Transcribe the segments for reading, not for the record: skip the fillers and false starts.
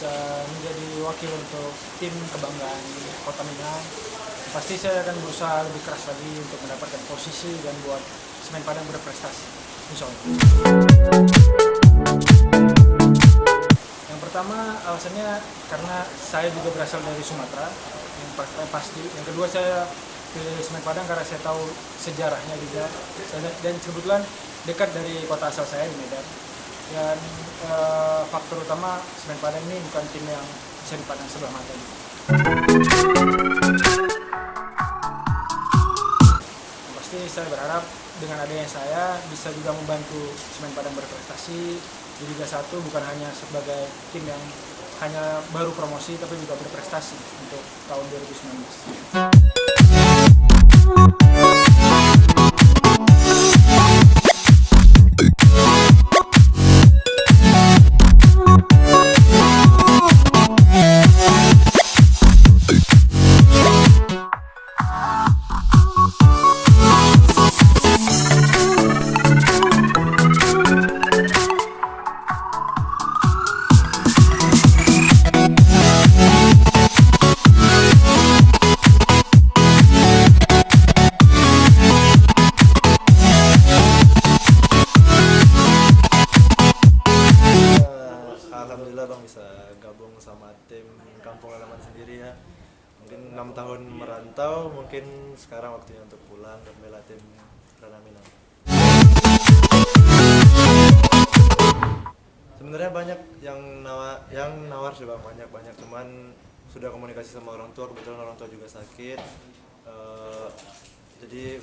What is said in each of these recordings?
bisa menjadi wakil untuk tim kebanggaan Kota Minang, pasti saya akan berusaha lebih keras lagi untuk mendapatkan posisi dan buat Semen Padang berprestasi, insya Allah. Yang pertama alasannya karena saya juga berasal dari Sumatera, yang pasti. Yang kedua saya pilih Semen Padang karena saya tahu sejarahnya juga, dan kebetulan dekat dari kota asal saya di Medan. Dan faktor utama Semen Padang ini bukan tim yang bisa dipandang sebelah mata gitu. Pasti saya berharap dengan adanya saya bisa juga membantu Semen Padang berprestasi di Liga 1, bukan hanya sebagai tim yang hanya baru promosi tapi juga berprestasi untuk tahun 2019. Alhamdulillah Bang bisa gabung sama tim kampung halaman sendiri ya. Mungkin 6 tahun merantau, mungkin sekarang waktunya untuk pulang dan bela tim Rana Minang. Sebenarnya banyak yang nawar sih Bang, banyak, cuman sudah komunikasi sama orang tua, kebetulan orang tua juga sakit. Jadi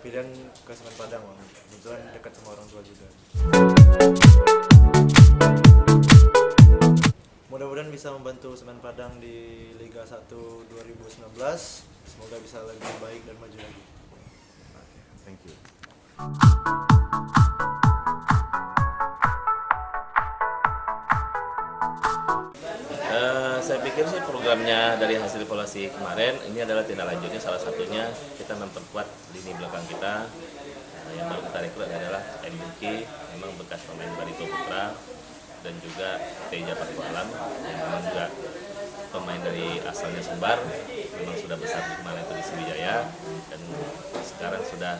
pilihan ke Semen Padang Bang, kebetulan dekat sama orang tua juga. Mudah-mudahan bisa membantu Semen Padang di Liga 1 2019. Semoga bisa lebih baik dan maju lagi. Thank you. Saya pikir sih programnya dari hasil evaluasi kemarin ini adalah tindak lanjutnya, salah satunya kita memperkuat lini belakang kita. Yang baru kita rekrut adalah MUK, memang bekas pemain Barito Putra, dan juga Teja Paku Alam yang memang juga pemain dari asalnya Sumbar, memang sudah besar kemarin itu di Sriwijaya, dan sekarang sudah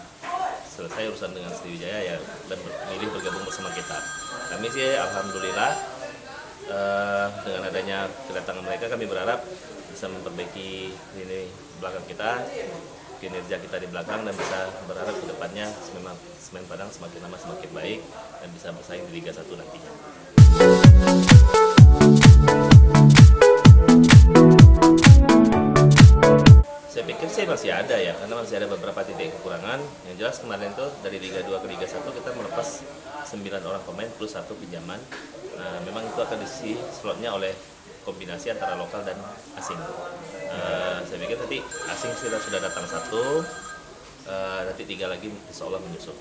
selesai urusan dengan Sriwijaya ya, dan memilih bergabung bersama kita. Kami sih alhamdulillah dengan adanya kedatangan mereka, kami berharap bisa memperbaiki lini belakang kita, kinerja kita di belakang, dan bisa berharap ke depannya Semen Padang semakin lama semakin baik dan bisa bersaing di Liga 1 nantinya. Saya pikir sih masih ada ya, karena masih ada beberapa titik kekurangan. Yang jelas kemarin itu dari Liga 2 ke Liga 1 kita melepas 9 orang pemain plus 1 pinjaman. Nah, memang itu akan diisi slotnya oleh kombinasi antara lokal dan asing. Saya pikir nanti asing sudah datang 1, nanti 3 lagi insya Allah menyusul.